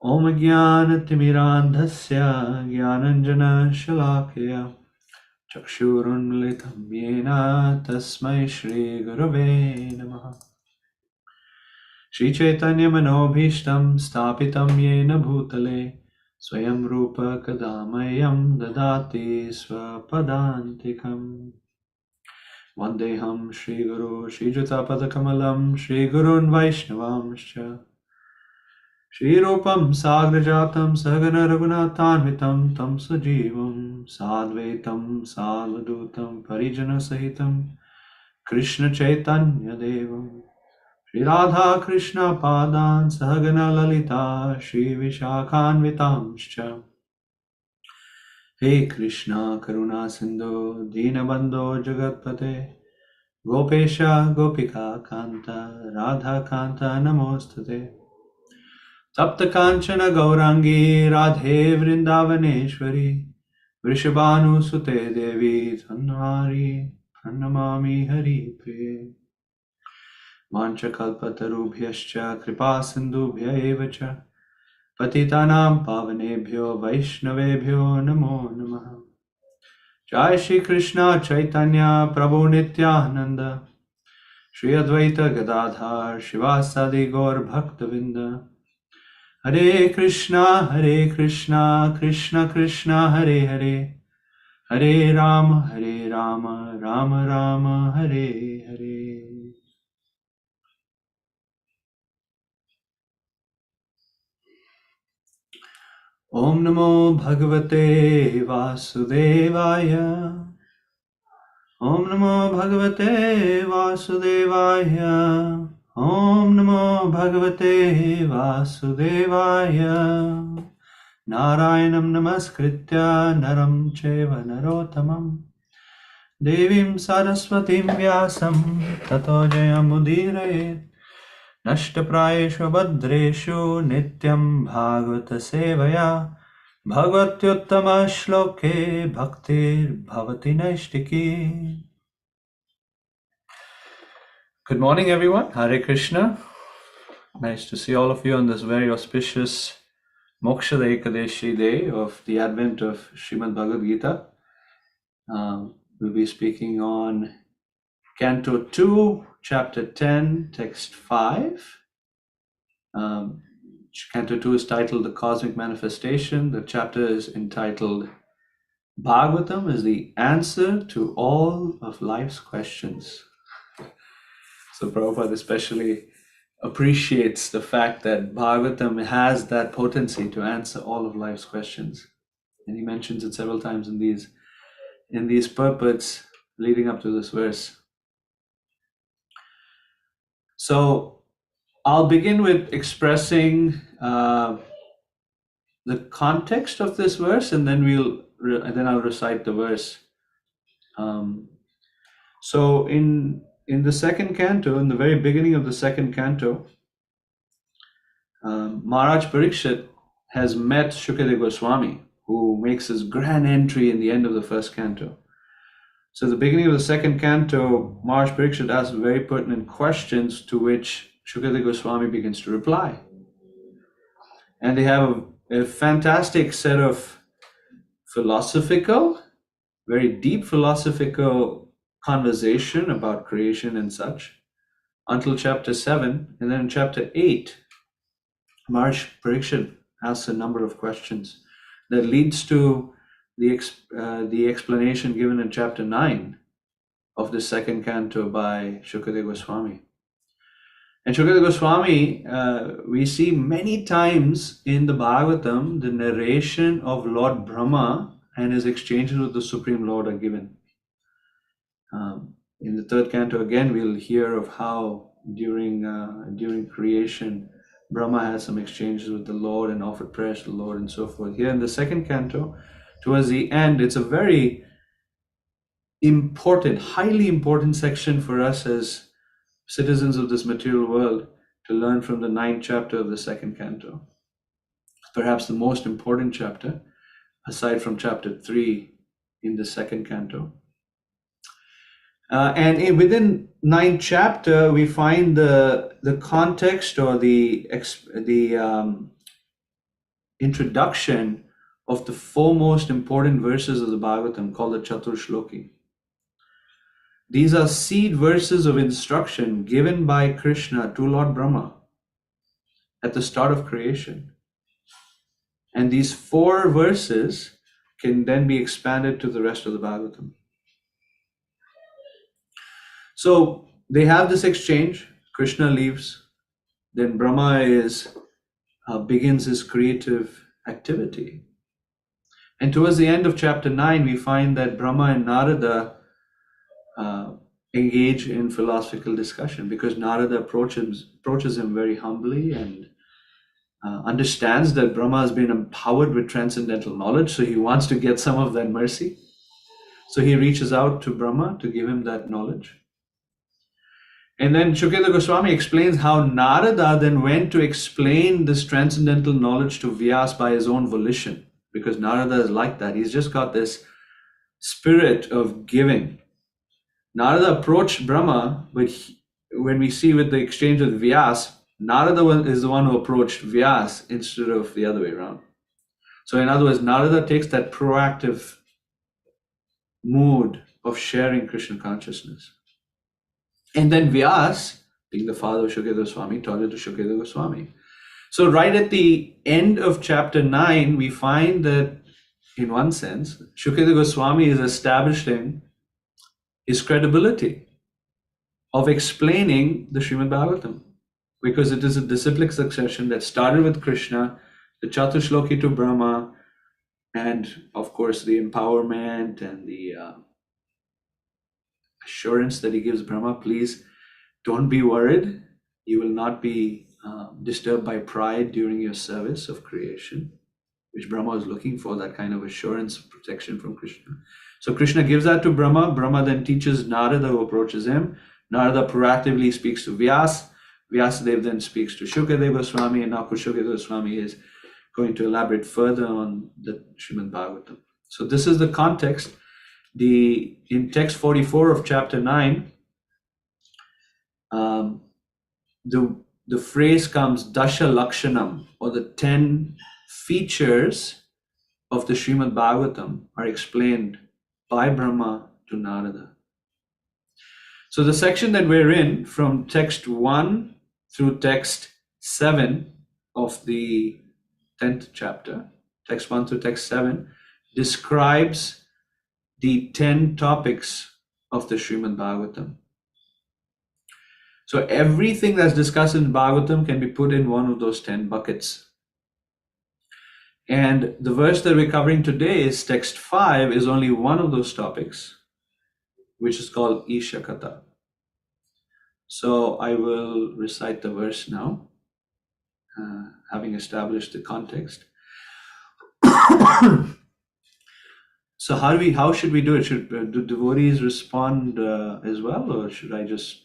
Om Jnana-timirandhasya Jnananjana-shalakaya Chakshurunmilitam Yena Tasmai Shri Gurave Namaha. Shri Chaitanya Manobhishtam Stapitam Yena Bhutale Swayam Rupa Kadamayam Dadati Swapadantikam Vandeham Shri Guru Shri Jutapadakammalam Shri Gurun Vaishnavamscha Shri Rupam Sagrajatam Sagana Raghunathanvitam Tam Sajivam Sadvaitam Sadvadutam Parijana Sahitam Krishna Chaitanya Devam Shri Radha Krishna Padan Sahagana Lalita Shri Vishakhanvitamscha He Krishna Karuna Sindhu Dinabandho Jagatpate Gopesha Gopika Kanta Radha Kanta Namostate Tapta Kanchana Gaurangi Radhe Vrindavaneshwari Vrishabhanu Sute Devi Dhanvari Pranamami Hari Priye Mancha Kalpatarubhyascha Kripa Sindhubhya Evacha Patitanam Pavanebhyo Vaishnavebhyo Namo Namaha Jai Shri Krishna Chaitanya Prabhu Nityananda Shri Advaita Gadadhar Shivasadi Gaur Bhaktavinda Hare Krishna, Krishna Krishna, Hare Hare, Hare Rama, Rama Rama, Hare Hare. Om Namo Bhagavate Vasudevaya. Om Namo Bhagavate Vasudevaya. Om Namo Bhagavate Vasudevaya. Narayanam Namaskritya Naram Cheva Narottamam Devim Saraswatim Vyasam Tato Jayamudire Nashtaprayeshu Bhadreshu Nityam Bhagavata Sevaya Bhagavatyuttama Shloke Bhaktir Bhavati Naishtiki. Good morning, everyone. Hare Krishna. Nice to see all of you on this very auspicious Moksha Ekadeshi day of the advent of Srimad Bhagavad Gita. We'll be speaking on Canto 2, Chapter 10, Text 5. Canto 2 is titled The Cosmic Manifestation. The chapter is entitled Bhagavatam is the answer to all of life's questions. So Prabhupada especially appreciates the fact that Bhagavatam has that potency to answer all of life's questions. And he mentions it several times in these purports leading up to this verse. So I'll begin with expressing the context of this verse, and then I'll recite the verse. So in the second canto, in the very beginning of the second canto, Maharaj Parikshit has met Shukadeva Goswami, who makes his grand entry in the end of the first canto. So at the beginning of the second canto, Maharaj Parikshit asks very pertinent questions to which Shukadeva Goswami begins to reply. And they have a fantastic set of very deep philosophical conversation about creation and such until chapter 7. And then in chapter 8, Maharaj Parikshit asks a number of questions that leads to the explanation given in chapter 9 of the second canto by Shukadeva Goswami. And Shukadeva Goswami, we see many times in the Bhagavatam, the narration of Lord Brahma and his exchanges with the Supreme Lord are given. In the third canto, again, we'll hear of how during creation, Brahma had some exchanges with the Lord and offered prayers to the Lord and so forth. Here in the second canto, towards the end, it's a very important, highly important section for us as citizens of this material world to learn from the 9th chapter of the second canto. Perhaps the most important chapter, aside from chapter 3 in the second canto. And within 9th chapter, we find the context or the introduction of the four most important verses of the Bhagavatam called the Chatur Shloki. These are seed verses of instruction given by Krishna to Lord Brahma at the start of creation. And these four verses can then be expanded to the rest of the Bhagavatam. So they have this exchange. Krishna leaves. Then Brahma begins his creative activity. And towards the end of chapter 9, we find that Brahma and Narada engage in philosophical discussion, because Narada approaches him very humbly and understands that Brahma has been empowered with transcendental knowledge, so he wants to get some of that mercy. So he reaches out to Brahma to give him that knowledge. And then Shukadeva Goswami explains how Narada then went to explain this transcendental knowledge to Vyas by his own volition, because Narada is like that. He's just got this spirit of giving. Narada approached Brahma, but when we see with the exchange with Vyas, Narada is the one who approached Vyas instead of the other way around. So in other words, Narada takes that proactive mood of sharing Krishna consciousness. And then Vyas, being the father of Shukadeva Goswami, taught it to Shukadeva Goswami. So right at the end of chapter 9, we find that, in one sense, Shukadeva Goswami is establishing his credibility of explaining the Srimad Bhagavatam, because it is a disciplic succession that started with Krishna, the Chatur Shloki to Brahma, and of course the empowerment and the assurance that he gives Brahma, please don't be worried. You will not be disturbed by pride during your service of creation, which Brahma is looking for, that kind of assurance, protection from Krishna. So Krishna gives that to Brahma. Brahma then teaches Narada, who approaches him. Narada proactively speaks to Vyas. Vyasadeva then speaks to Shukadeva Goswami, and now Shukadeva Goswami is going to elaborate further on the Srimad Bhagavatam. So this is the context. In text 44 of chapter 9, the phrase comes Dasha Lakshanam, or the 10 features of the Srimad Bhagavatam are explained by Brahma to Narada. So the section that we're in, from text 1 through text 7 of the 10th chapter, text 1 through text 7, describes the 10 topics of the Srimad Bhagavatam. So everything that's discussed in Bhagavatam can be put in one of those 10 buckets. And the verse that we're covering today is text 5, is only one of those topics, which is called Isha Katha. So I will recite the verse now, having established the context. So how should we do it? Do devotees respond as well, or should I just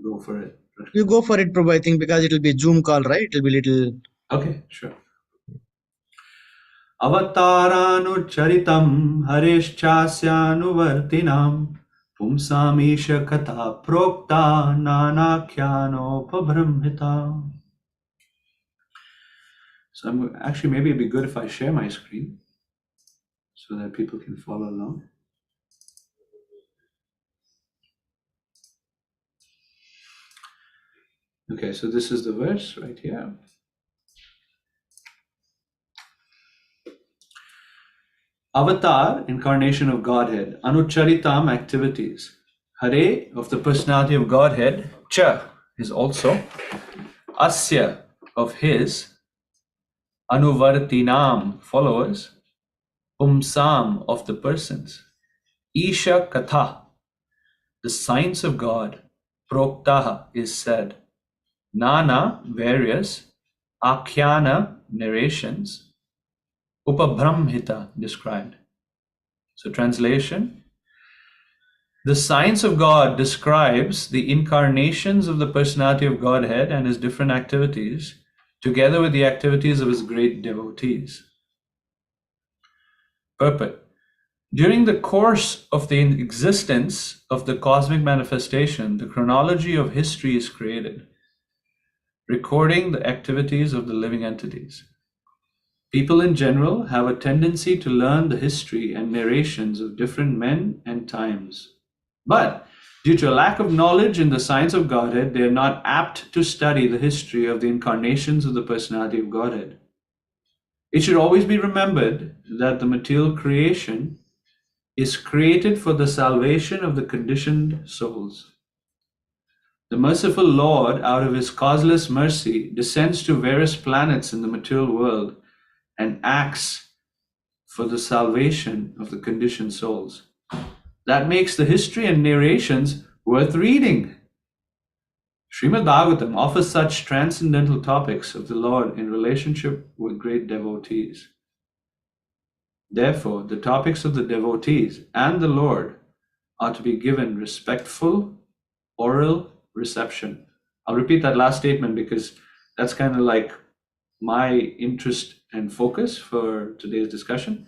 go for it? You go for it, Prabhu, I think, because it will be a Zoom call, right? It will be little... Okay, sure. Avataranucharitam harishchasyanuvartinam pumsamisha katha prokta nanakyanopabramhita. So actually, maybe it'd be good if I share my screen so that people can follow along. Okay, so this is the verse right here. Avatar, incarnation of Godhead. Anucharitam, activities. Hare, of the personality of Godhead. Cha is also. Asya, of his. Anuvartinam, followers. Pumsam, of the persons. Isha Katha, the science of God. Proktaha, is said. Nana, various. Akhyana, narrations. Upabramhita, described. So translation, the science of God describes the incarnations of the personality of Godhead and his different activities, together with the activities of his great devotees. Purport. During the course of the existence of the cosmic manifestation, the chronology of history is created, recording the activities of the living entities. People in general have a tendency to learn the history and narrations of different men and times. But due to a lack of knowledge in the science of Godhead, they are not apt to study the history of the incarnations of the personality of Godhead. It should always be remembered that the material creation is created for the salvation of the conditioned souls. The merciful Lord, out of his causeless mercy, descends to various planets in the material world and acts for the salvation of the conditioned souls. That makes the history and narrations worth reading. Srimad Bhagavatam offers such transcendental topics of the Lord in relationship with great devotees. Therefore, the topics of the devotees and the Lord are to be given respectful, oral reception. I'll repeat that last statement because that's kind of like my interest and focus for today's discussion.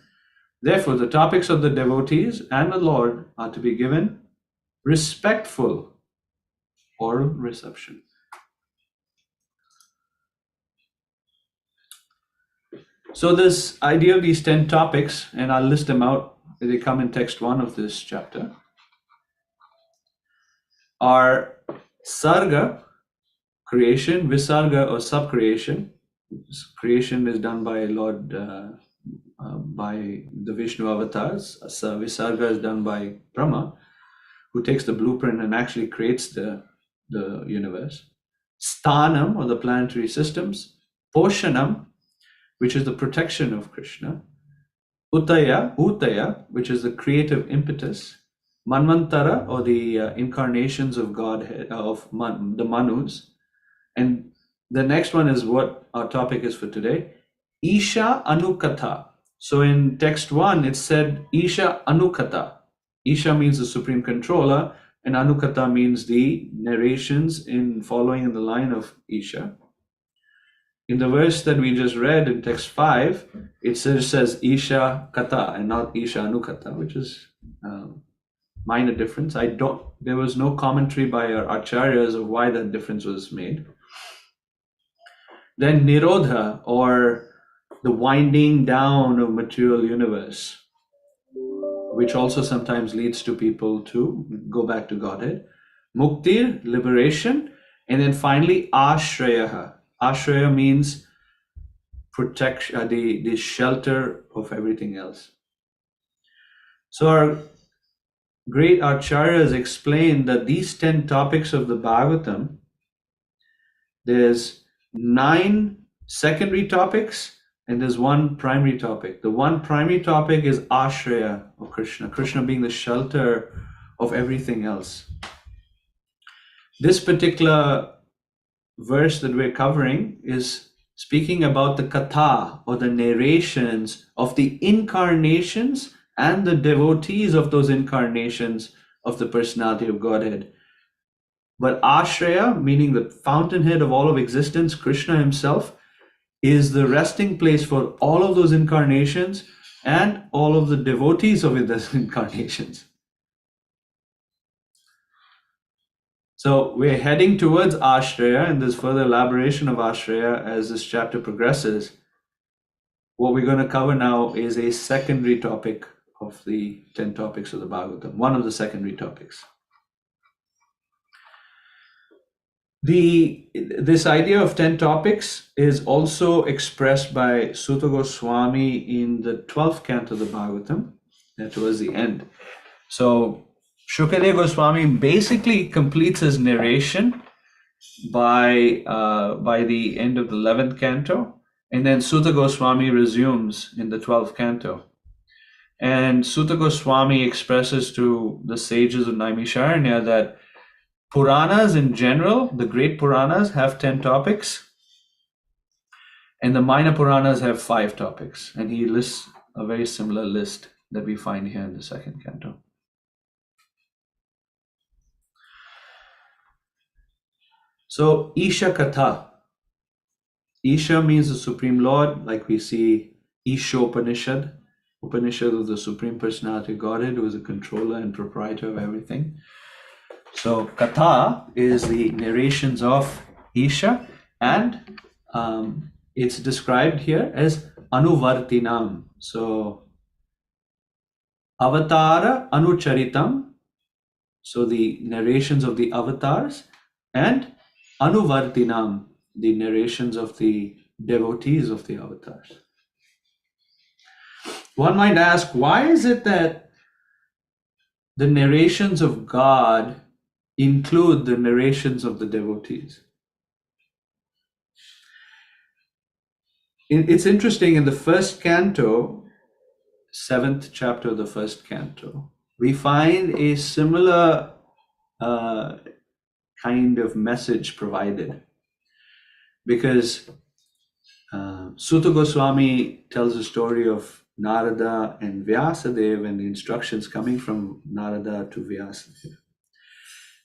Therefore, the topics of the devotees and the Lord are to be given respectful oral reception. So this idea of these 10 topics, and I'll list them out, they come in text 1 of this chapter, are sarga, creation, visarga or subcreation. Creation is done by Lord, by the Vishnu avatars. Visarga is done by Brahma, who takes the blueprint and actually creates the universe. Sthanam, or the planetary systems. Poshanam, which is the protection of Krishna. Utaya, which is the creative impetus. Manvantara, or the incarnations of Godhead, the Manus. And the next one is what our topic is for today. Isha Anukatha. So in text 1, it said Isha Anukatha. Isha means the supreme controller, and Anukatha means the narrations in following in the line of Isha. In the verse that we just read in text 5, it says Isha Katha and not Isha Anukatha, which is minor difference. There was no commentary by our acharyas of why that difference was made. Then Nirodha, or the winding down of material universe, which also sometimes leads to people to go back to Godhead. Muktir, liberation. And then finally, Ashrayaha. Ashraya means protection, the shelter of everything else. So our great acharyas explain that these 10 topics of the Bhagavatam, there's 9 secondary topics and there's 1 primary topic. The 1 primary topic is Ashraya of Krishna, Krishna being the shelter of everything else. This particular verse that we're covering is speaking about the katha, or the narrations of the incarnations and the devotees of those incarnations of the personality of Godhead. But Ashraya, meaning the fountainhead of all of existence, Krishna himself, is the resting place for all of those incarnations and all of the devotees of those incarnations. So we're heading towards Ashraya, and there's further elaboration of Ashraya as this chapter progresses. What we're going to cover now is a secondary topic of the 10 topics of the Bhagavatam, one of the secondary topics. This idea of 10 topics is also expressed by Sutta Goswami in the 12th canto of the Bhagavatam, towards the end. So Shukadeva Goswami basically completes his narration by the end of the 11th canto, and then Sutta Goswami resumes in the 12th canto. And Sutta Goswami expresses to the sages of Naimisharanya that Puranas in general, the great Puranas, have 10 topics, and the minor Puranas have 5 topics. And he lists a very similar list that we find here in the 2nd canto. So Isha Katha. Isha means the Supreme Lord, like we see Ishopanishad, Upanishad of the Supreme Personality of Godhead, who is the controller and proprietor of everything. So Katha is the narrations of Isha, and it's described here as Anuvartinam. So Avatara Anucharitam, so the narrations of the avatars, and Anuvartinam, the narrations of the devotees of the avatars. One might ask, why is it that the narrations of God include the narrations of the devotees? It's interesting, in the first canto, 7th chapter of the first canto, we find a similar kind of message provided, because Sutta Goswami tells a story of Narada and Vyasadeva and the instructions coming from Narada to Vyasadeva.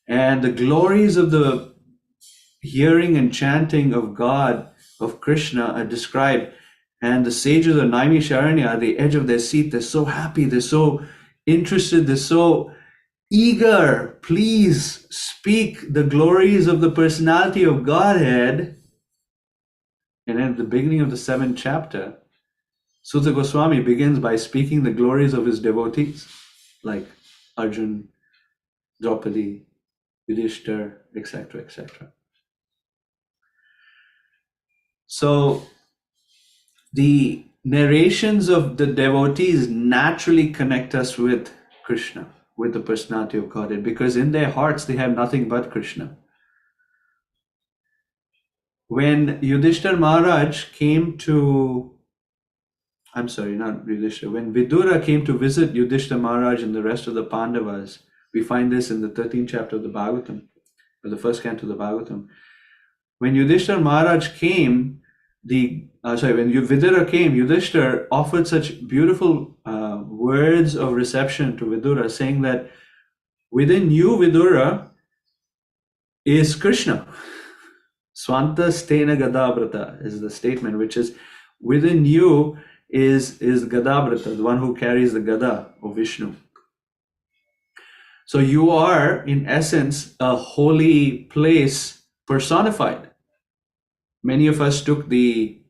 And the glories of the hearing and chanting of God, of Krishna, are described. And the sages of Naimisharanya, at the edge of their seat, they're so happy, they're so interested, they're so eager. Please speak the glories of the personality of Godhead. And at the beginning of the 7th chapter, Sutta Goswami begins by speaking the glories of his devotees, like Arjun, Draupadi, Yudhishthir, etc., etc. So the narrations of the devotees naturally connect us with Krishna, with the personality of Godhead, because in their hearts they have nothing but Krishna. When Yudhishthir Maharaj came to, I'm sorry, not Yudhishthir, when Vidura came to visit Yudhishthir Maharaj and the rest of the Pandavas, we find this in the 13th chapter of the Bhagavatam, or the first canto of the Bhagavatam. When Yudhishthir Maharaj came, when Vidura came, Yudhishthir offered such beautiful words of reception to Vidura, saying that within you, Vidura, is Krishna. Swanta stena gadabrata is the statement, which is within you is Gadabrata, the one who carries the Gada, or Vishnu. So you are, in essence, a holy place personified. Many of us took the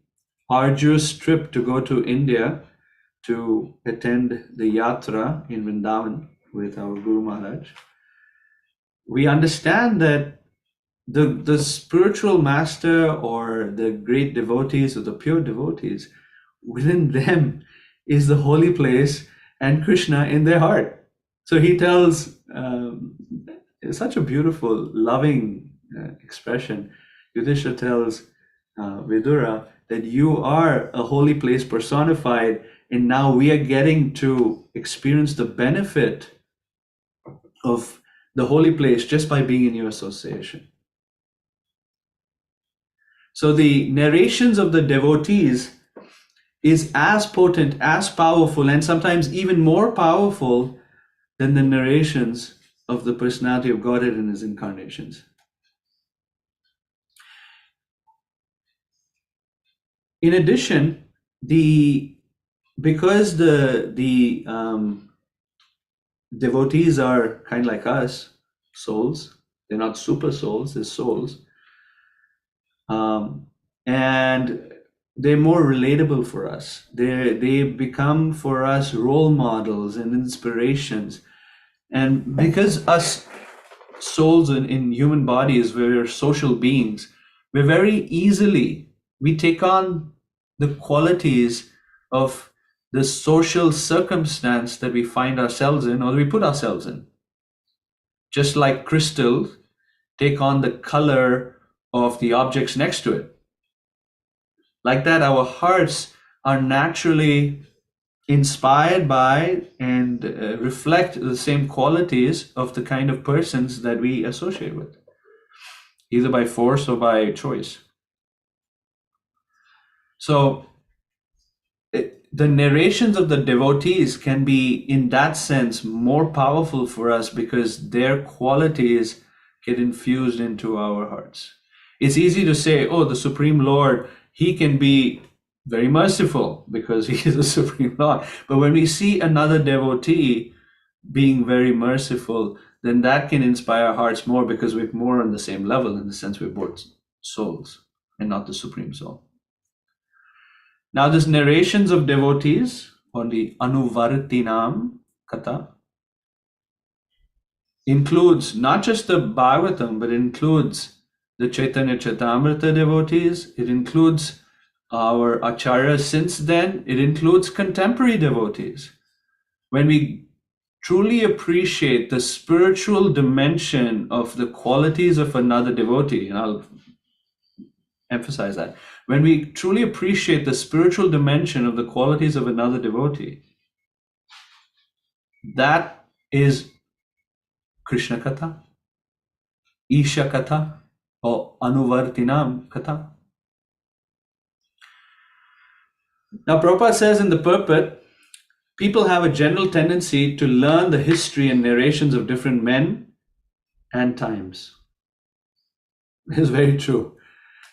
arduous trip to go to India to attend the yatra in Vrindavan with our Guru Maharaj. We understand that the spiritual master, or the great devotees, or the pure devotees, within them is the holy place and Krishna in their heart. So he tells, such a beautiful, loving expression. Yudhishthira tells Vidura that you are a holy place personified, and now we are getting to experience the benefit of the holy place just by being in your association. So the narrations of the devotees is as potent, as powerful, and sometimes even more powerful than the narrations of the personality of Godhead in his incarnations. In addition, because the devotees are kind of like us, souls, they're not super souls, they're souls, and they're more relatable for us. They become for us role models and inspirations. And because us souls in human bodies, we're social beings, we take on the qualities of the social circumstance that we find ourselves in, or we put ourselves in. Just like crystals take on the color of the objects next to it. Like that, our hearts are naturally inspired by and reflect the same qualities of the kind of persons that we associate with, either by force or by choice. So the narrations of the devotees can be, in that sense, more powerful for us because their qualities get infused into our hearts. It's easy to say, oh, the Supreme Lord, he can be very merciful because he is the Supreme Lord. But when we see another devotee being very merciful, then that can inspire our hearts more, because we're more on the same level, in the sense we're both souls and not the Supreme Soul. Now, this narrations of devotees, or the Anuvartinam Katha, includes not just the Bhagavatam, but includes the Chaitanya Chaitamrita devotees. It includes our acharyas since then. It includes contemporary devotees. When we truly appreciate the spiritual dimension of the qualities of another devotee, and I'll emphasize that, when we truly appreciate the spiritual dimension of the qualities of another devotee, that is Krishna Katha, Isha Katha, or Anuvartinam Katha. Now, Prabhupada says in the purport, people have a general tendency to learn the history and narrations of different men and times. It's very true.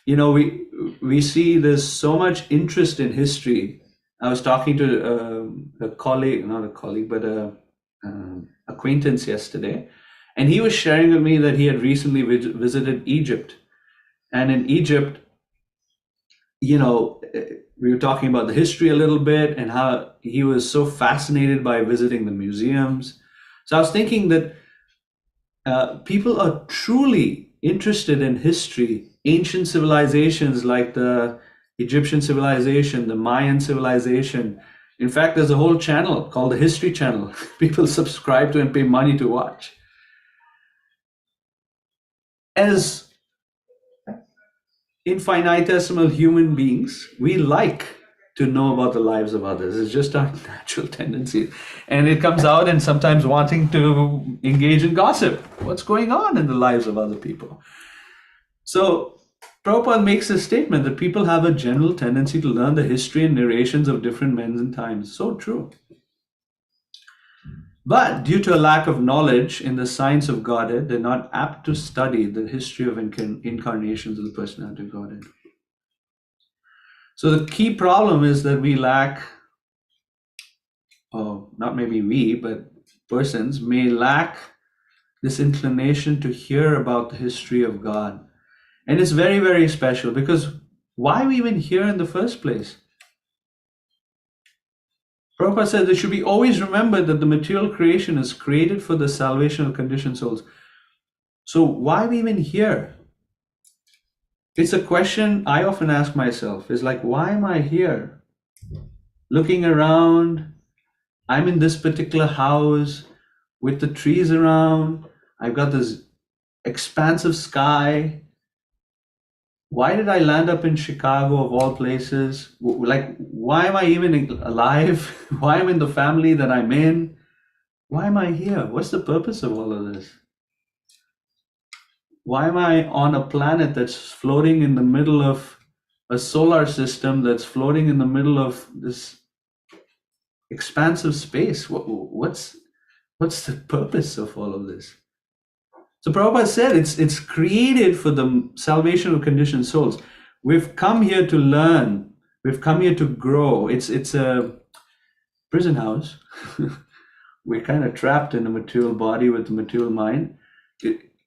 You know, we see there's so much interest in history. I was talking to a colleague, not a colleague, but a acquaintance yesterday, and he was sharing with me that he had recently visited Egypt. And in Egypt, you know, we were talking about the history a little bit and how he was so fascinated by visiting the museums. So I was thinking that people are truly interested in history, ancient civilizations like the Egyptian civilization, the Mayan civilization. In fact, there's a whole channel called the History Channel. People subscribe to and pay money to watch. As infinitesimal human beings, we like to know about the lives of others. It's just our natural tendency. And it comes out in sometimes wanting to engage in gossip. What's going on in the lives of other people? So Prabhupada makes a statement that people have a general tendency to learn the history and narrations of different men and times. So true. But due to a lack of knowledge in the science of Godhead, they're not apt to study the history of incarnations of the personality of Godhead. So the key problem is that we lack, not maybe we, but persons may lack this inclination to hear about the history of God. And it's very, very special, because why are we even here in the first place? Prabhupada said it should be always remembered that the material creation is created for the salvation of conditioned souls. So why are we even here? It's a question I often ask myself. Is like, why am I here? Looking around, I'm in this particular house with the trees around. I've got this expansive sky. Why did I land up in Chicago of all places? Like, why am I even alive? Why am I in the family that I'm in? Why am I here? What's the purpose of all of this? Why am I on a planet that's floating in the middle of a solar system that's floating in the middle of this expansive space? What's the purpose of all of this? So Prabhupada said it's created for the salvation of conditioned souls. We've come here to learn. We've come here to grow. It's a prison house. We're kind of trapped in a material body with a material mind.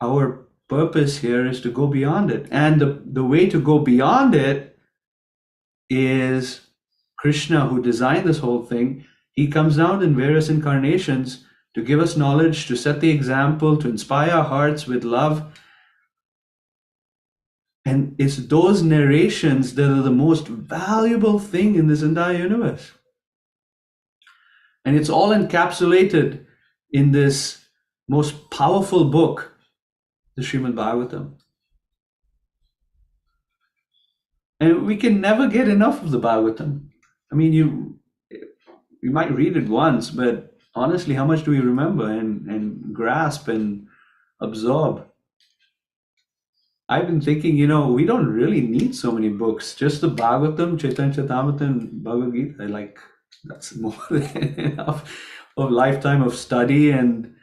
Our purpose here is to go beyond it. And the way to go beyond it is Krishna, who designed this whole thing. He comes down in various incarnations to give us knowledge, to set the example, to inspire our hearts with love. And it's those narrations that are the most valuable thing in this entire universe. And it's all encapsulated in this most powerful book, the Srimad Bhagavatam. And we can never get enough of the Bhagavatam. I mean, you might read it once, but honestly, how much do we remember and grasp and absorb? I've been thinking, we don't really need so many books. Just the Bhagavatam, Chaitanya Charitamrita, and Bhagavad Gita, that's more than enough of lifetime of study and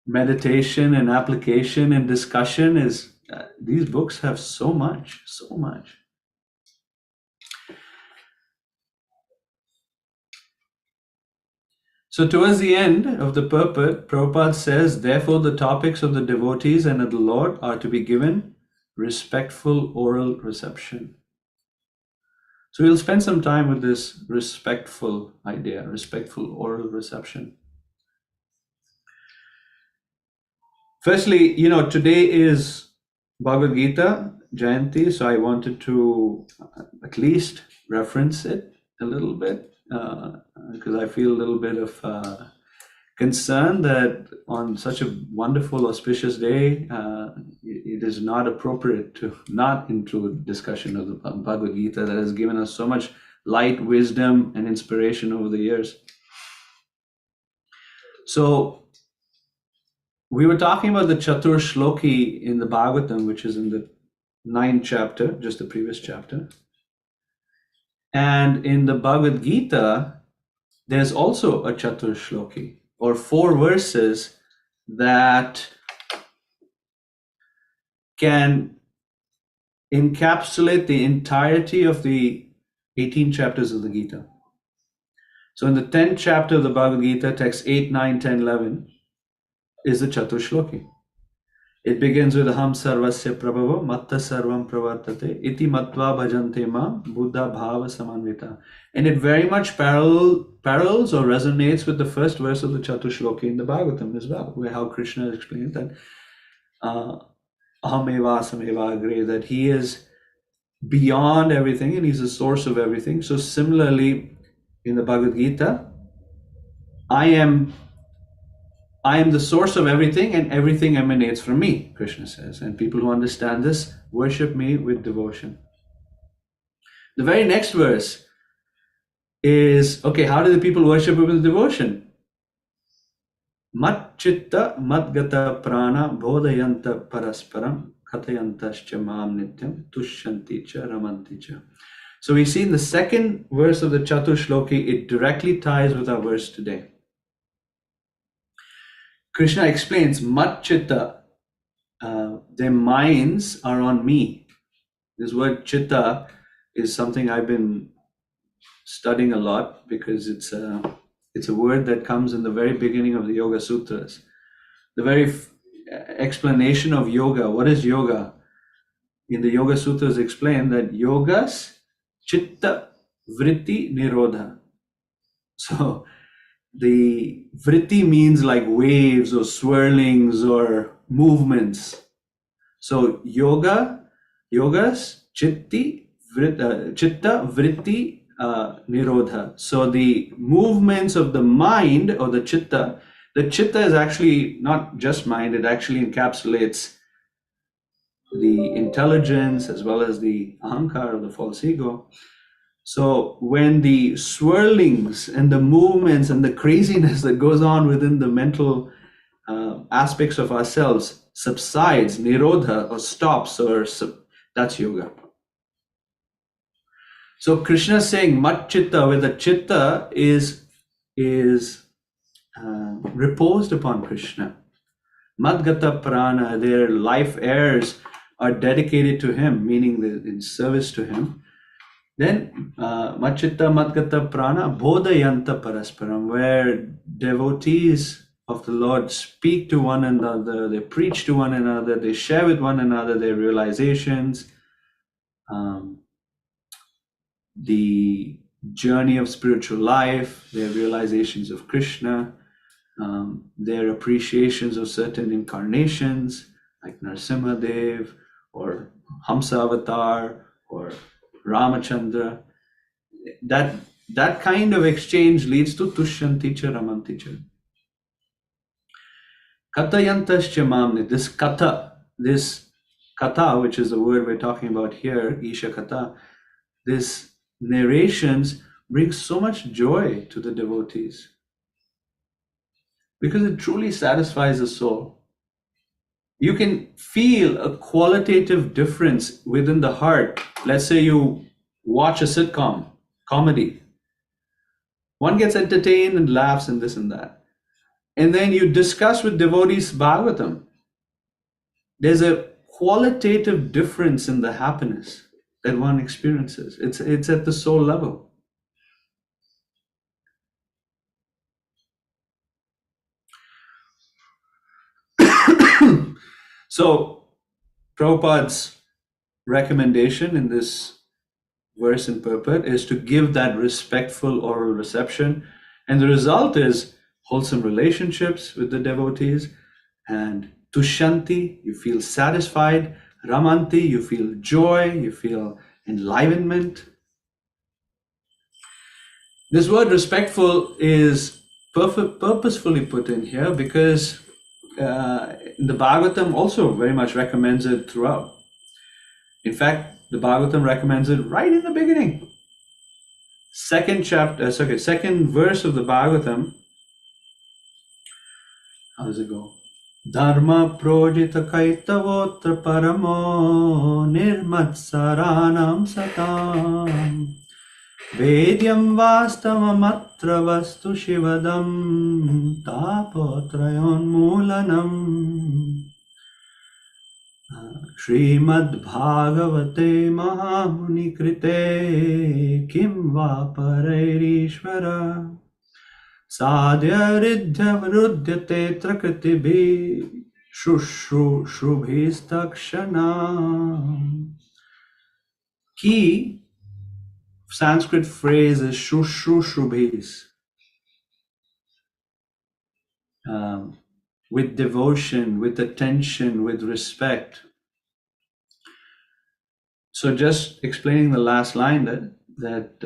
meditation and application and discussion. These books have so much. So towards the end of the purport, Prabhupada says, therefore the topics of the devotees and of the Lord are to be given respectful oral reception. So we'll spend some time with this respectful idea, respectful oral reception. Firstly, today is Bhagavad Gita Jayanti, so I wanted to at least reference it a little bit because I feel a little bit of concern that on such a wonderful, auspicious day, it is not appropriate to not include discussion of the Bhagavad Gita that has given us so much light, wisdom, and inspiration over the years. So we were talking about the Chatur Shloki in the Bhagavatam, which is in the 9th chapter, just the previous chapter. And in the Bhagavad Gita, there's also a Chatur Shloki, or 4 verses that can encapsulate the entirety of the 18 chapters of the Gita. So in the 10th chapter of the Bhagavad Gita, text 8, 9, 10, 11, is the Chatur Shloki. It begins with Aham Sarvasya Prabhava Matta Sarvam Pravartate Iti Matva Bhajante Ma Buddha Bhava Samanvita. And it very much parallels or resonates with the first verse of the Chatur Shloki in the Bhagavatam as well, where how Krishna explained that Ahameva Sameva Agre, that he is beyond everything and he's the source of everything. So similarly, in the Bhagavad Gita, I am the source of everything and everything emanates from me, Krishna says. And people who understand this worship me with devotion. The very next verse is, okay, how do the people worship with devotion? Mat chitta mat gata prana bodhayanta parasparam kathayantascha mam nityam tushyanti cha ramanti cha. So we see in the second verse of the Chatur Shloki, it directly ties with our verse today. Krishna explains, mat chitta, their minds are on me. This word chitta is something I've been studying a lot because it's a word that comes in the very beginning of the Yoga Sutras. The very explanation of yoga, what is yoga? In the Yoga Sutras explain that yogas chitta vritti nirodha. So the vritti means like waves or swirlings or movements. So yogas chitta vritti nirodha. So the movements of the mind or the chitta is actually not just mind, it actually encapsulates the intelligence as well as the ahankar or the false ego. So when the swirlings and the movements and the craziness that goes on within the mental aspects of ourselves subsides, nirodha, or stops, that's yoga. So Krishna is saying mat chitta, where the chitta is reposed upon Krishna. Madgata prana, their life heirs are dedicated to him, meaning in service to him. Then Machitta Madgata Prana Bodhayanta Parasparam, where devotees of the Lord speak to one another, they preach to one another, they share with one another their realizations, the journey of spiritual life, their realizations of Krishna, their appreciations of certain incarnations like Narasimha Dev or Hamsa Avatar or Ramachandra. That kind of exchange leads to Tushyanti cha Ramanti cha. Kathayantascha mamni. This katha, which is the word we're talking about here, Isha katha, this narrations brings so much joy to the devotees because it truly satisfies the soul. You can feel a qualitative difference within the heart. Let's say you watch a sitcom, comedy. One gets entertained and laughs and this and that. And then you discuss with devotees Bhagavatam. There's a qualitative difference in the happiness that one experiences. It's at the soul level. So Prabhupada's recommendation in this verse and purport is to give that respectful oral reception. And the result is wholesome relationships with the devotees. And tushanti, you feel satisfied. Ramanti, you feel joy, you feel enlivenment. This word respectful is purposefully put in here because the Bhagavatam also very much recommends it throughout. In fact, the Bhagavatam recommends it right in the beginning. Second verse of the Bhagavatam. How does it go? Dharma projita kaitavotra paramo nirmatsaranam satam Vedyam vastavamatra vastu shivadam tapotrayon mulanam Srimad Bhagavate Mahamuni Krite Kim va Parairishvara Sadhya Ridhya Varudyate Trakritibi Shushu Shubhistakshana. Key Sanskrit phrase is Shushu Shubhis. With devotion, with attention, with respect. So just explaining the last line that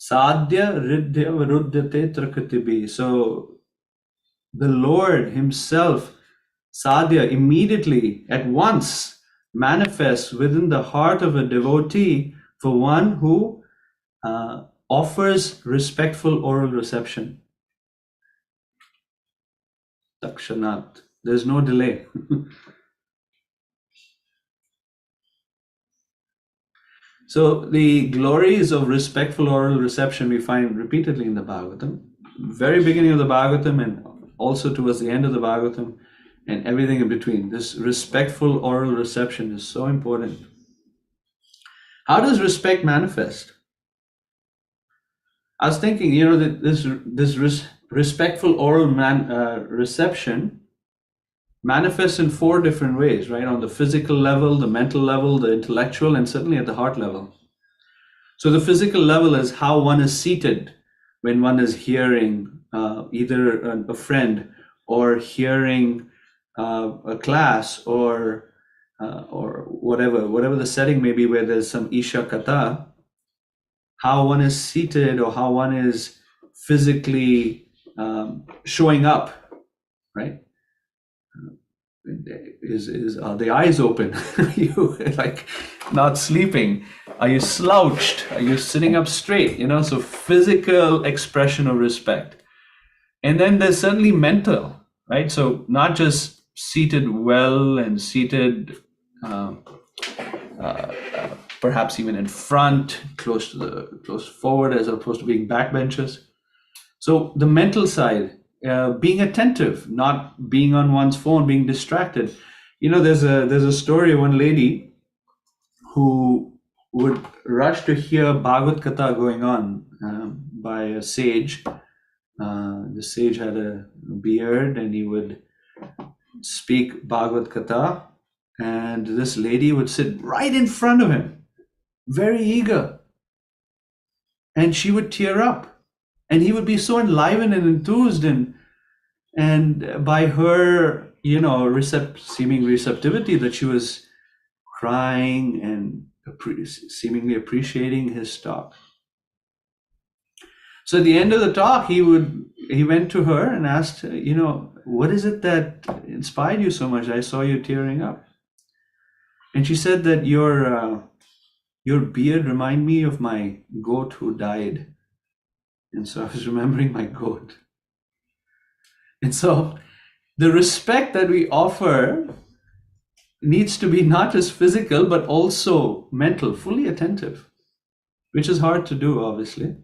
Sadhya Ridhya Varudyate Trakritibi. So the Lord himself, Sadhya, immediately, at once manifests within the heart of a devotee for one who offers respectful oral reception. Takshanat. There's no delay. So the glories of respectful oral reception we find repeatedly in the Bhagavatam. Very beginning of the Bhagavatam and also towards the end of the Bhagavatam and everything in between. This respectful oral reception is so important. How does respect manifest? I was thinking, that this respectful oral reception manifests in 4 different ways, right? On the physical level, the mental level, the intellectual, and certainly at the heart level. So the physical level is how one is seated when one is hearing either a friend or hearing a class or whatever the setting may be where there's some Isha Katha, how one is seated or how one is physically showing up, right? Are the eyes open? Are you like not sleeping? Are you slouched? Are you sitting up straight? So physical expression of respect. And then there's certainly mental, right? So not just seated well and seated perhaps even in front, close forward, as opposed to being backbenchers. So the mental side, being attentive, not being on one's phone, being distracted. There's a story of one lady who would rush to hear Bhagavad Katha going on by a sage. The sage had a beard and he would speak Bhagavad Katha, and this lady would sit right in front of him, very eager, and she would tear up. And he would be so enlivened and enthused, and by her, seeming receptivity, that she was crying and seemingly appreciating his talk. So at the end of the talk, he went to her and asked, what is it that inspired you so much? I saw you tearing up. And she said that your beard reminded me of my goat who died. And so I was remembering my goat. And so the respect that we offer needs to be not just physical, but also mental, fully attentive, which is hard to do, obviously.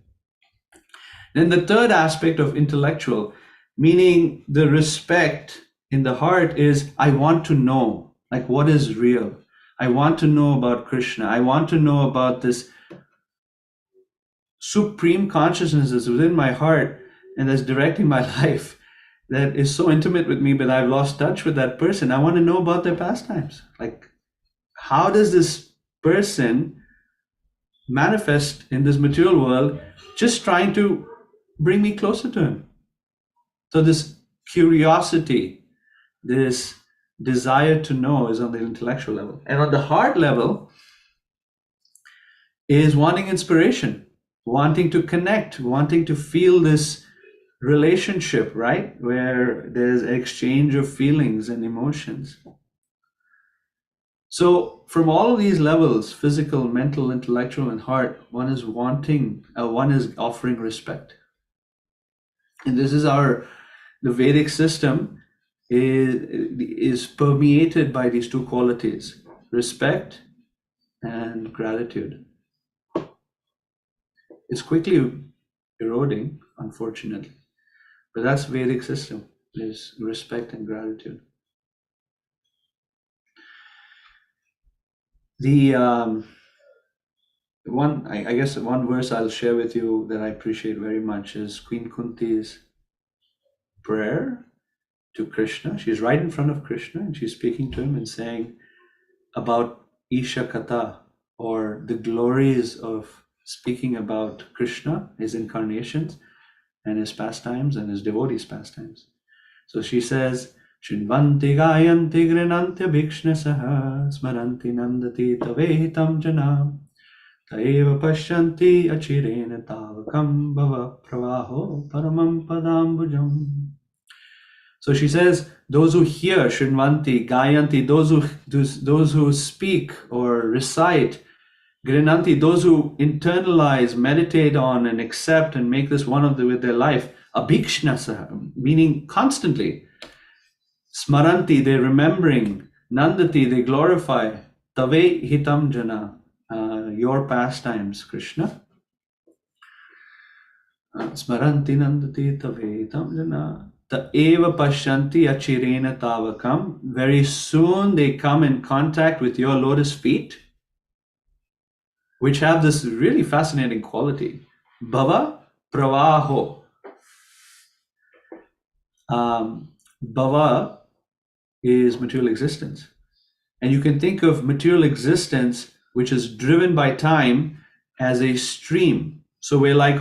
Then the third aspect of intellectual, meaning the respect in the heart, is I want to know, like, what is real. I want to know about Krishna. I want to know about this supreme consciousness that's within my heart and that's directing my life, that is so intimate with me, but I've lost touch with that person. I want to know about their pastimes. Like, how does this person manifest in this material world, just trying to bring me closer to him. So this curiosity, this desire to know is on the intellectual level. And on the heart level is wanting inspiration, wanting to connect, wanting to feel this relationship, right? Where there's exchange of feelings and emotions. So from all of these levels, physical, mental, intellectual, and heart, one is offering respect. And this is the Vedic system is permeated by these two qualities, respect and gratitude. It's quickly eroding, unfortunately, but that's Vedic system, is respect and gratitude. The I guess one verse I'll share with you that I appreciate very much is Queen Kunti's prayer to Krishna. She's right in front of Krishna and she's speaking to him and saying about Isha Katha, or the glories of speaking about Krishna, his incarnations and his pastimes and his devotees' pastimes. So she says, Shinvanti gayanti grinanti bhikshnasaha smaranti nandati tavehitam janam taeva pashyanti achirena tavakam bhava pravaho paramam padambujam. So she says, those who hear Shinvanti, Gayanti, those who speak or recite, Grinanti, those who internalize, meditate on, and accept and make this one with their life, Abhikshnasa, meaning constantly. Smaranti, they're remembering. Nandati, they glorify. Tave hitam jana, your pastimes, Krishna. Smaranti nandati tave hitam jana. The eva pashyanti achirena tavakam. Very soon they come in contact with your lotus feet, which have this really fascinating quality. Bhava pravaho. Bhava is material existence. And you can think of material existence, which is driven by time, as a stream. So we're like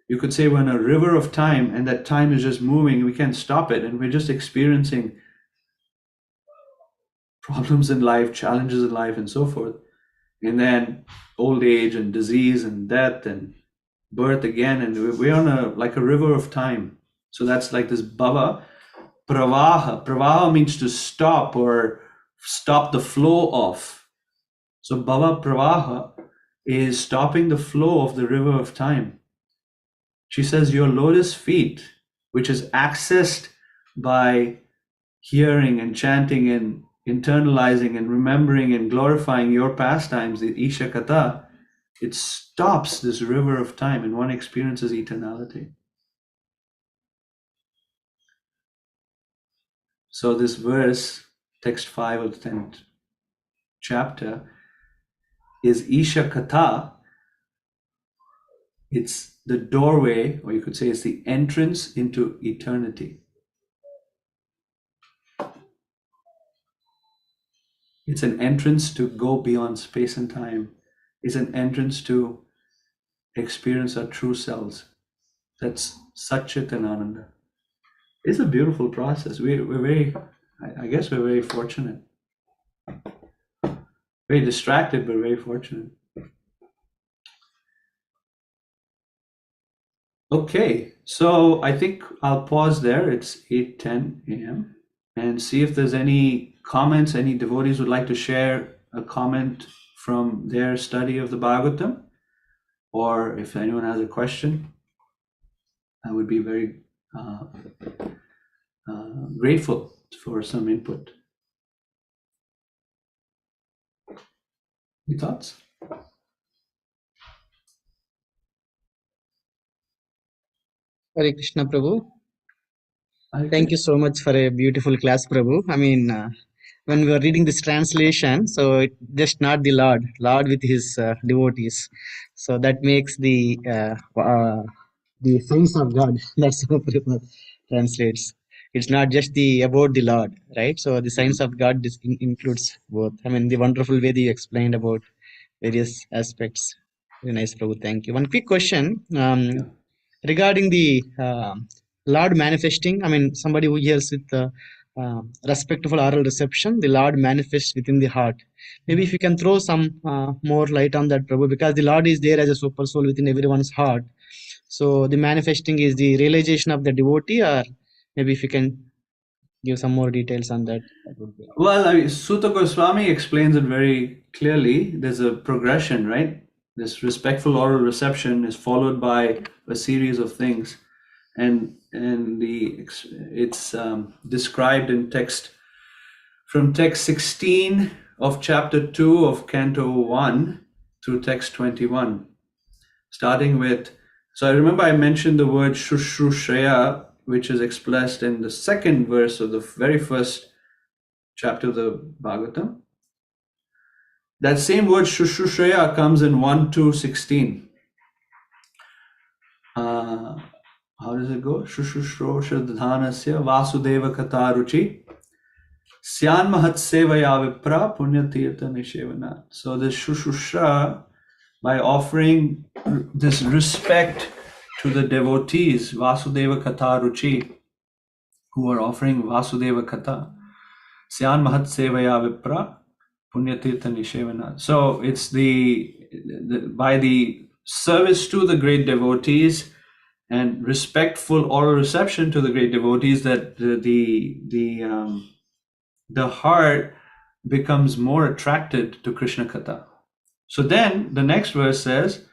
you could say we're on a river of time, and that time is just moving. We can't stop it. And we're just experiencing problems in life, challenges in life, and so forth. And then old age and disease and death and birth again. And we're on like a river of time. So that's like this bhava. Pravaha. Pravaha means to stop or stop the flow of. So bhava pravaha is stopping the flow of the river of time. She says your lotus feet, which is accessed by hearing and chanting and internalizing and remembering and glorifying your pastimes, the Isha Katha, it stops this river of time and one experiences eternality. So this verse, text 5 of the 10th chapter, is Isha Katha. It's the doorway, or you could say it's the entrance into eternity. It's an entrance to go beyond space and time. It's an entrance to experience our true selves. That's Satchit and Ananda. It's a beautiful process. We're very, I guess we're very fortunate. Very distracted, but very fortunate. Okay, so I think I'll pause there. It's 8:10 a.m. and see if there's any comments, any devotees would like to share a comment from their study of the Bhagavatam, or if anyone has a question, I would be very grateful for some input. Any thoughts? Hare Krishna, Prabhu. I Thank you so much for a beautiful class, Prabhu. I mean, when we were reading this translation, so it just not the Lord with his devotees. So that makes the sons of God. That's how Prabhu translates. It's not just the about the Lord, right? So the science of God includes both. I mean, the wonderful way that you explained about various aspects. Very nice, Prabhu. Thank you. One quick question Yeah. regarding the Lord manifesting. I mean, somebody who hears with respectful oral reception, the Lord manifests within the heart. Maybe if you can throw some more light on that, Prabhu, because the Lord is there as a super soul within everyone's heart. So the manifesting is the realization of the devotee, or maybe if you can give some more details on that, that would be. Well, I mean, Sutta Goswami explains it very clearly. There's a progression, right? This respectful oral reception is followed by a series of things, and it's described in text from text 16 of chapter 2 of Canto 1 through text 21, starting with. So I remember I mentioned the word Shushrushraya, which is expressed in the second verse of the very first chapter of the Bhagavatam. That same word Shushrushraya comes in 1-16. How does it go? Shushrushrosha Vasudeva Kataruchi Syan Mahat Sevaya Vipra Punya Tirtha Nishevana. So the Shushrusha, by offering this respect to the devotees, Vasudeva Kataruchi, who are offering Vasudeva Kata, Syan Mahat Sevaya Vipra Punyatirtha Nishevana. So it's by the service to the great devotees and respectful oral reception to the great devotees that the heart becomes more attracted to Krishna Katha. So then the next verse says,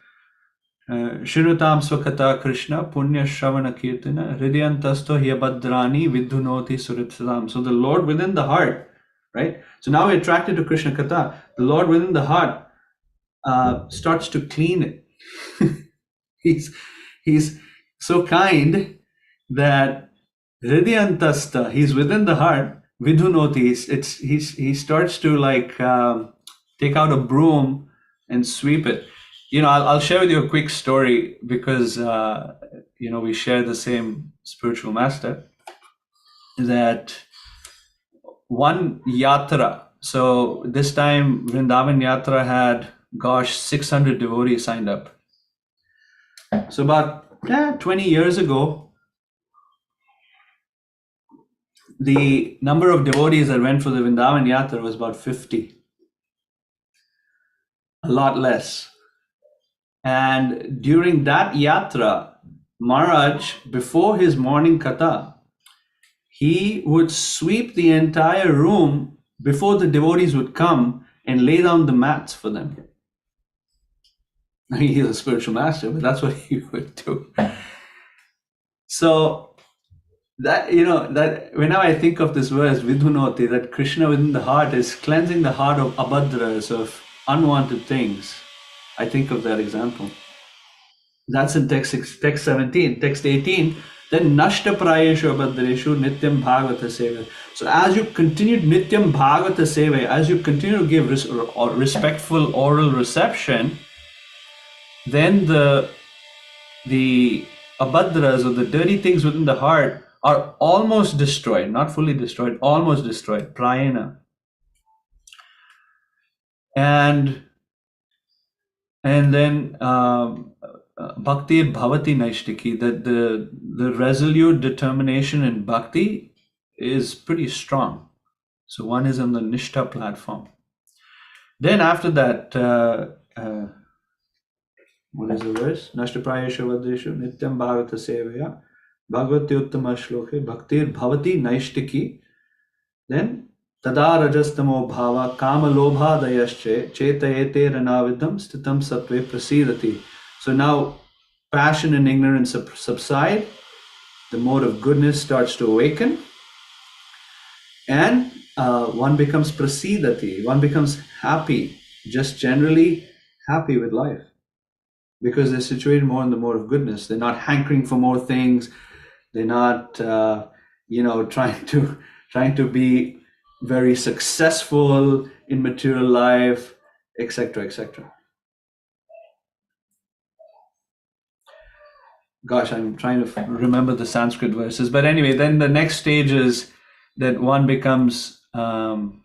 Shrutam Swakata Krishna Punya Shravana Kirtana Hridyantasto Hyabhadrani Vidhunoti Suritsatam. So the Lord within the heart, right? So now we're attracted to Krishna Katha. The Lord within the heart starts to clean it. he's so kind that Hridyantasta, he's within the heart, Vidhunoti, he starts to like take out a broom and sweep it. I'll share with you a quick story because we share the same spiritual master. That one yatra. So this time Vrindavan Yatra had 600 devotees signed up. So about 20 years ago, the number of devotees that went for the Vrindavan Yatra was about 50. A lot less. And during that yatra, Maharaj, before his morning katha, he would sweep the entire room before the devotees would come and lay down the mats for them. I mean, he's a spiritual master, but that's what he would do. So that whenever I think of this verse, Vidhunoti, that Krishna within the heart is cleansing the heart of abhadras, of unwanted things, I think of that example. That's in text 17. Text 18, then Nashta Prayeshu Abhadreshu Nityam Bhagavata Seva. So as you continue Nityam Bhagavata Seva, as you continue to give respectful oral reception, then the abhadras, or the dirty things within the heart, are almost destroyed, not fully destroyed, almost destroyed, prayena. And then bhakti bhavati naishtiki, that the resolute determination in bhakti is pretty strong. So one is on the nishtha platform. Then after that, what is the verse? Nashtaprayeshu vadeshu nityam bhagavata sevaya bhagavati uttama shloke bhaktir bhavati naishtiki. Then tada rajastamo bhava kama lobha dayasche chetayete ranavidam stitam sattve prasidati. So now passion and ignorance subside, the mode of goodness starts to awaken, and one becomes prasidati, one becomes happy, just generally happy with life, because they're situated more in the mode of goodness. They're not hankering for more things. They're not, trying to be very successful in material life, etc., etc. Gosh, I'm trying to remember the Sanskrit verses. But anyway, then the next stage is that one becomes, one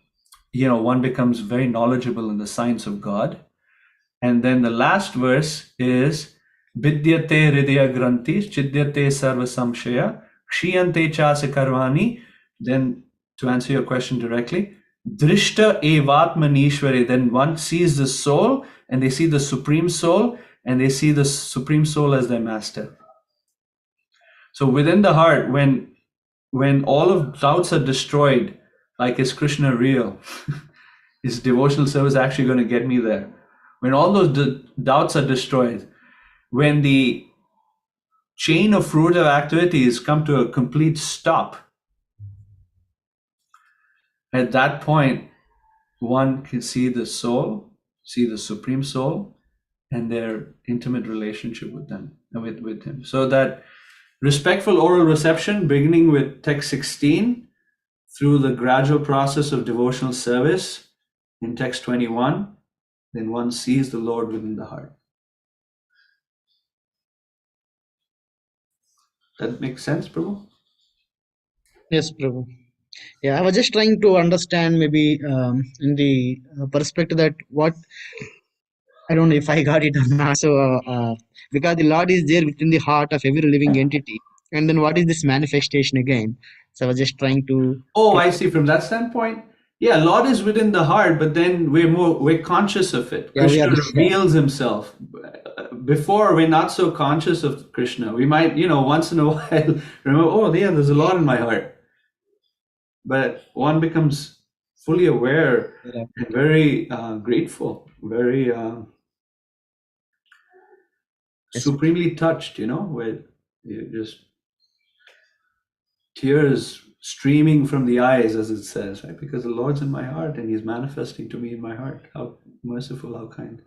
becomes very knowledgeable in the science of God. And then the last verse is Vidyate hridaya grantis chidyate sarva samshaya kshiyante chasa karvani. Then to answer your question directly, drishta evatmanishwari. Then one sees the soul and they see the supreme soul and they see the supreme soul as their master. So within the heart, when all of doubts are destroyed, like is Krishna real? Is devotional service actually going to get me there? When all those doubts are destroyed, when the chain of fruitive activities come to a complete stop, at that point, one can see the soul, see the supreme soul, and their intimate relationship with them, with him. So that respectful oral reception, beginning with text 16, through the gradual process of devotional service in text 21, then one sees the Lord within the heart. That makes sense, Prabhu? Yes, Prabhu. Yeah, I was just trying to understand maybe in the perspective that what I don't know if I got it or not. So, because the Lord is there within the heart of every living entity, and then what is this manifestation again? So, I was just trying to. Oh, I see. From that standpoint, yeah, Lord is within the heart, but then we're conscious of it. Yeah, we are. Krishna reveals himself. Before, we're not so conscious of Krishna. We might, once in a while remember, oh, yeah, there's a Lord in my heart. But one becomes fully aware Yeah. and very grateful, very Yes. supremely touched, where you just tears streaming from the eyes, as it says, right? Because the Lord's in my heart and He's manifesting to me in my heart. How merciful, how kind.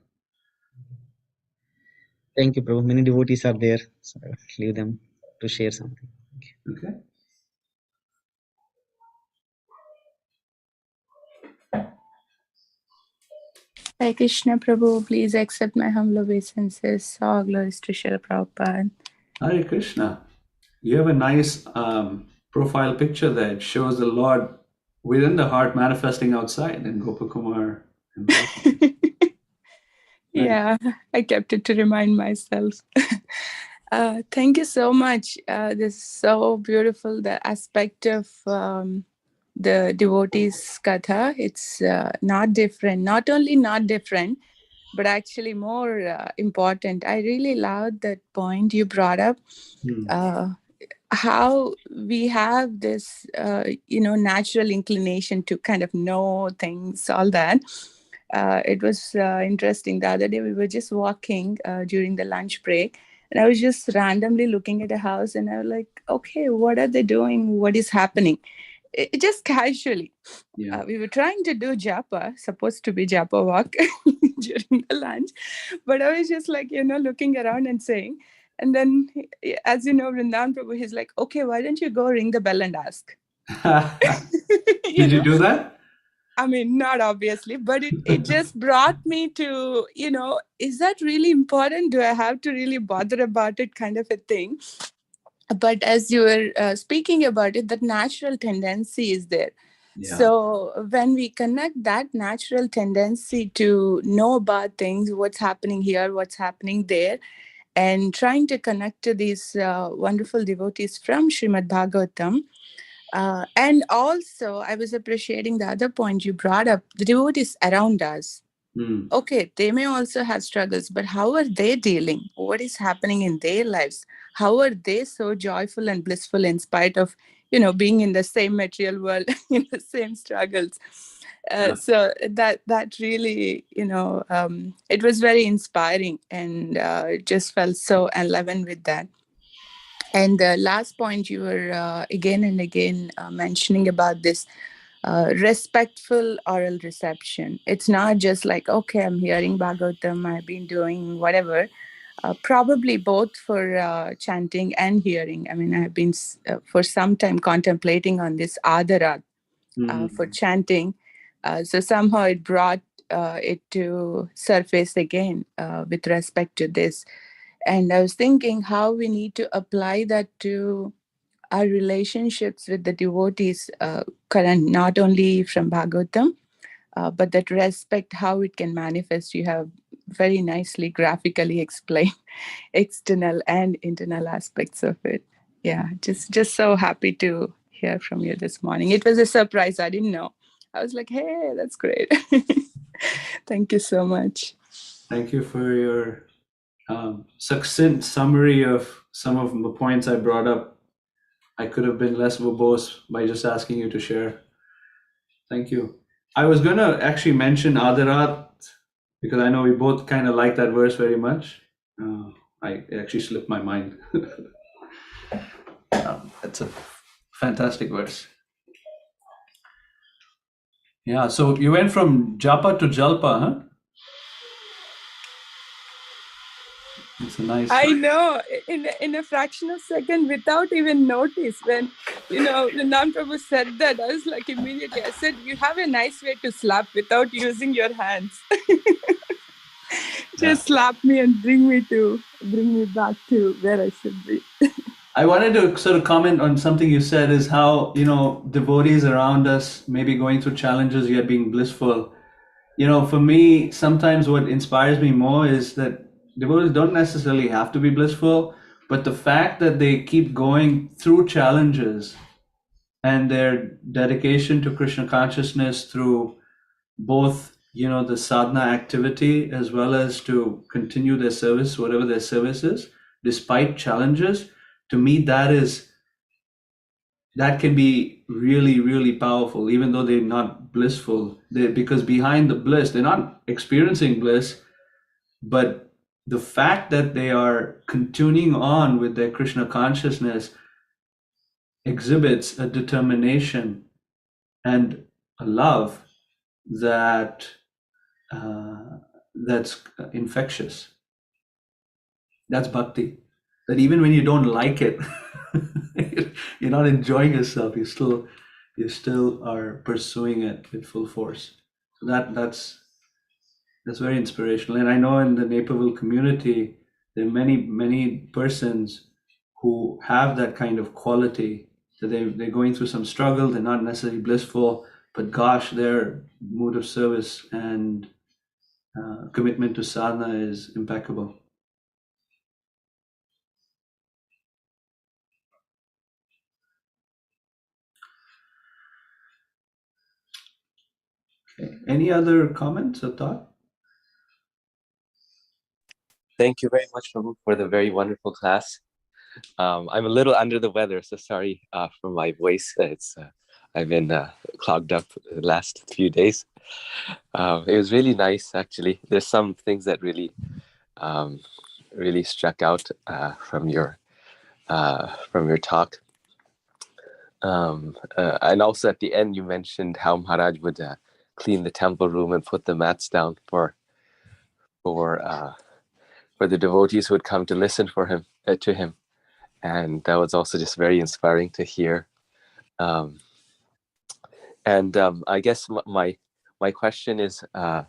Thank you, Prabhu. Many devotees are there, so I will leave them to share something. Okay. Hare Krishna Prabhu, please accept my humble obeisances. All glories to Srila Prabhupada. Hare Krishna. You have a nice profile picture there. It shows the Lord within the heart manifesting outside in Gopakumar. Yeah, I kept it to remind myself. Thank you so much. This is so beautiful. The aspect of the devotees' katha, it's not different. Not only not different, but actually more important. I really loved that point you brought up. How we have this, natural inclination to kind of know things, all that. It was interesting. The other day we were just walking during the lunch break, and I was just randomly looking at a house, and I was like, okay, what are they doing? What is happening? Just casually. Yeah. We were trying to do japa, supposed to be japa walk during the lunch, but I was just like, looking around and saying, and then, as you know, Vrindavan Prabhu, he's like, okay, why don't you go ring the bell and ask? Did you do that? I mean, not obviously, but it just brought me to, is that really important? Do I have to really bother about it, kind of a thing? But as you were speaking about it, that natural tendency is there. Yeah. So when we connect that natural tendency to know about things, what's happening here, what's happening there, and trying to connect to these wonderful devotees from Srimad Bhagavatam. And also, I was appreciating the other point you brought up, the devotees around us. Okay, they may also have struggles, but how are they dealing? What is happening in their lives? How are they so joyful and blissful in spite of, being in the same material world, in the same struggles? So that really, it was very inspiring, and just felt so enlivened with that. And the last point you were again and again mentioning about this respectful oral reception. It's not just like, okay, I'm hearing Bhagavatam, I've been doing whatever. Probably both for chanting and hearing. I mean, I've been for some time contemplating on this adara for chanting. So somehow it brought it to surface again with respect to this. And I was thinking how we need to apply that to our relationships with the devotees, current, not only from Bhagavatam, but that respect, how it can manifest, you have very nicely graphically explained external and internal aspects of it. Yeah, just so happy to hear from you this morning. It was a surprise. I didn't know. I was like, hey, that's great. Thank you so much. Thank you for your succinct summary of some of the points I brought up. I could have been less verbose by just asking you to share. Thank you. I was going to actually mention Adarat because I know we both kind of like that verse very much. It actually slipped my mind. That's a fantastic verse. Yeah, so you went from japa to jalpa, huh? It's a nice. I know, in a fraction of a second, without even notice, when Nan Prabhu said that, I was like, immediately, I said, you have a nice way to slap without using your hands. Just slap me and bring me back to where I should be. I wanted to sort of comment on something you said, is how, devotees around us may be going through challenges yet being blissful. For me, sometimes what inspires me more is that devotees don't necessarily have to be blissful, but the fact that they keep going through challenges and their dedication to Krishna consciousness through both, the sadhana activity as well as to continue their service, whatever their service is, despite challenges, to me, that can be really, really powerful, even though they're not blissful. Because behind the bliss, they're not experiencing bliss, but the fact that they are continuing on with their Krishna consciousness exhibits a determination and a love that's infectious. That's bhakti. That even when you don't like it, you're not enjoying yourself. You still are pursuing it with full force. So that's very inspirational. And I know in the Naperville community, there are many persons who have that kind of quality. That they're going through some struggle. They're not necessarily blissful, but gosh, their mood of service and commitment to sadhana is impeccable. Okay. Any other comments or thought? Thank you very much, Prabhu, for the very wonderful class. I'm a little under the weather, so sorry for my voice. I've been clogged up the last few days. It was really nice, actually. There's some things that really struck out from your talk. And also at the end, you mentioned how Maharaj would clean the temple room and put the mats down for the devotees who would come to listen to him. And that was also just very inspiring to hear. I guess my question is that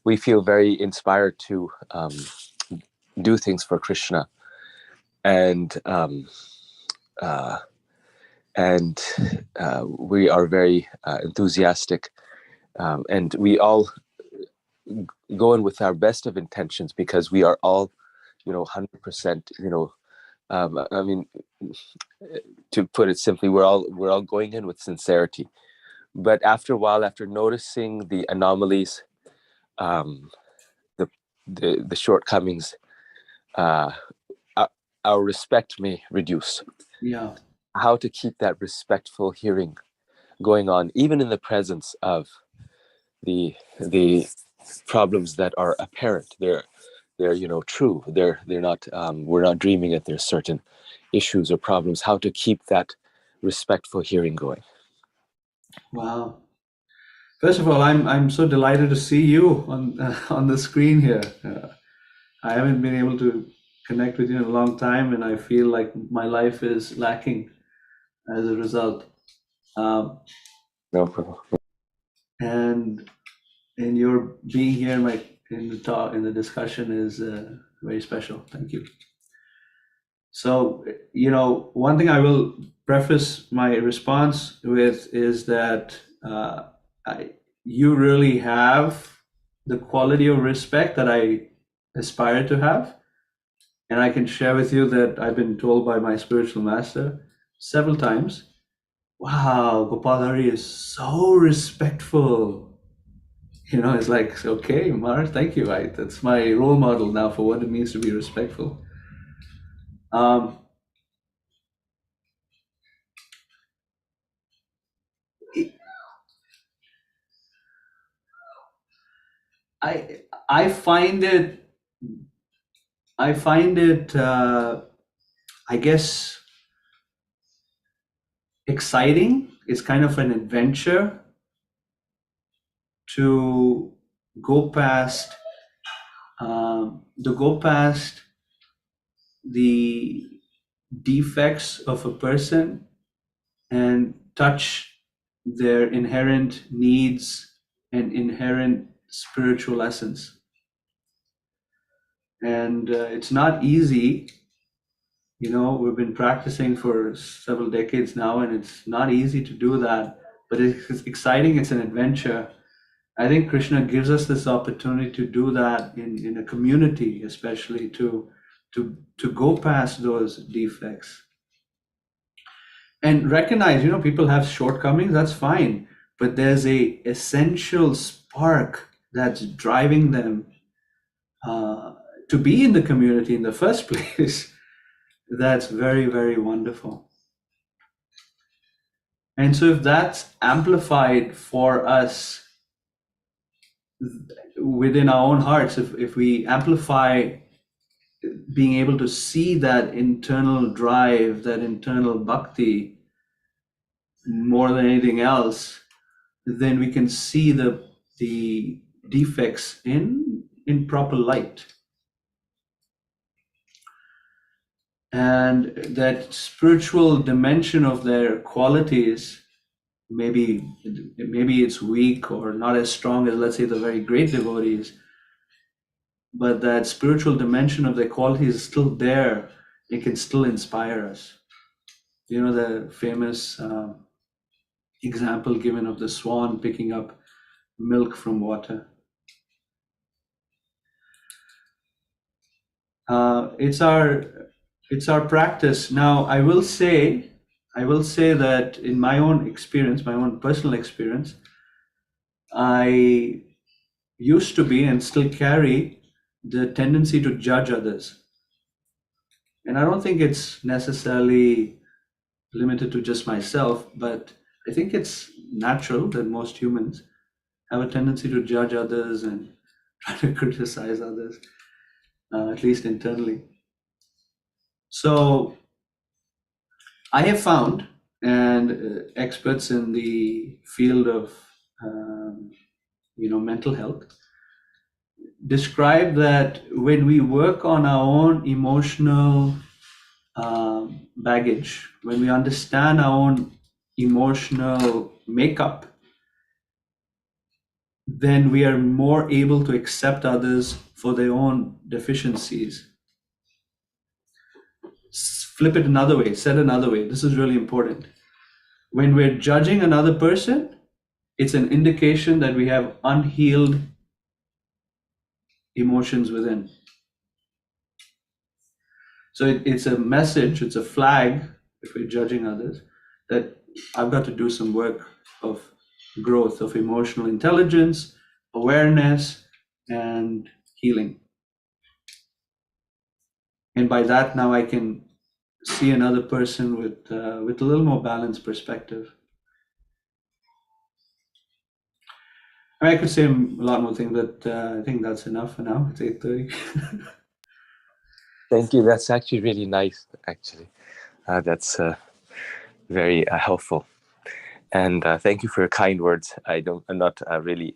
we feel very inspired to do things for Krishna, and we are very enthusiastic, and we all go in with our best of intentions, because we are all 100%, I mean, to put it simply, we're all going in with sincerity. But after a while, after noticing the anomalies, the shortcomings, our respect may reduce. Yeah. How to keep that respectful hearing going on, even in the presence of the problems that are apparent. They're true. They're not. We're not dreaming that there's certain issues or problems. How to keep that respectful hearing going. Wow. First of all, I'm so delighted to see you on the screen here. I haven't been able to connect with you in a long time, and I feel like my life is lacking as a result. No problem. And your being here in the discussion is very special. Thank you. So, one thing I will preface my response with is that you really have the quality of respect that I aspire to have. And I can share with you that I've been told by my spiritual master several times, wow, Gopalhari is so respectful. It's like, okay, Mar, thank you. That's my role model now for what it means to be respectful. I find it, I guess, exciting. It's kind of an adventure to go past the defects of a person and touch their inherent needs and inherent spiritual essence. And it's not easy. We've been practicing for several decades now, and it's not easy to do that, but it's exciting. It's an adventure. I think Krishna gives us this opportunity to do that in a community, especially to go past those defects and recognize, people have shortcomings. That's fine, but there's a essential spark that's driving them to be in the community in the first place. That's very, very wonderful. And so if that's amplified for us within our own hearts, if we amplify being able to see that internal drive, that internal bhakti more than anything else, then we can see the defects in proper light. And that spiritual dimension of their qualities, maybe it's weak or not as strong as, let's say, the very great devotees, but that spiritual dimension of their qualities is still there. It can still inspire us. The famous example given of the swan picking up milk from water. It's our practice. Now, I will say that in my own experience, my own personal experience, I used to be and still carry the tendency to judge others. And I don't think it's necessarily limited to just myself, but I think it's natural that most humans have a tendency to judge others and try to criticize others, at least internally. So I have found, and experts in the field of mental health describe that when we work on our own emotional baggage, when we understand our own emotional makeup, then we are more able to accept others for their own deficiencies. Flip it another way, said another way. This is really important. When we're judging another person, it's an indication that we have unhealed emotions within. So it's a message, it's a flag, if we're judging others, that I've got to do some work of growth, of emotional intelligence, awareness, and healing. And by that, now I can see another person with a little more balanced perspective. I could say a lot more things, but I think that's enough for now. It's 8:30. Thank you. That's actually really nice, actually. That's very helpful. And thank you for your kind words. I'm not really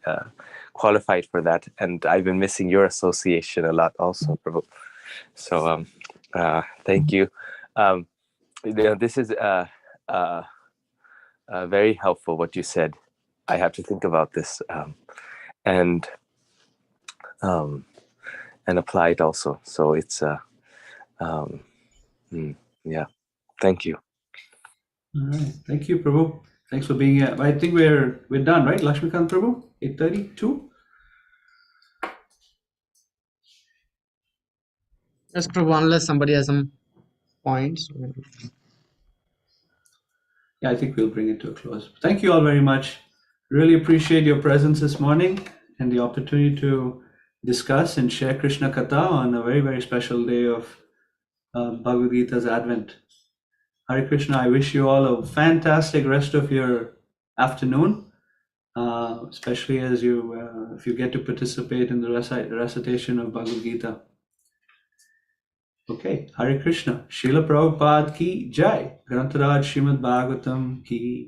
qualified for that. And I've been missing your association a lot also, Prabhu. So thank you. This is very helpful, what you said. I have to think about this and apply it also. So it's, yeah, thank you. All right. Thank you, Prabhu. Thanks for being here. I think we're done, right? Lakshmikant Prabhu, 8:32. Yes, Prabhu, unless somebody has some points. Yeah, I think we'll bring it to a close. Thank you all very much. Really appreciate your presence this morning and the opportunity to discuss and share Krishna Katha on a very, very special day of Bhagavad Gita's Advent. Hare Krishna, I wish you all a fantastic rest of your afternoon, especially as if you get to participate in the recitation of Bhagavad Gita. Okay, Hare Krishna. Srila Prabhupada ki jai. Grantaraj Srimad Bhagavatam ki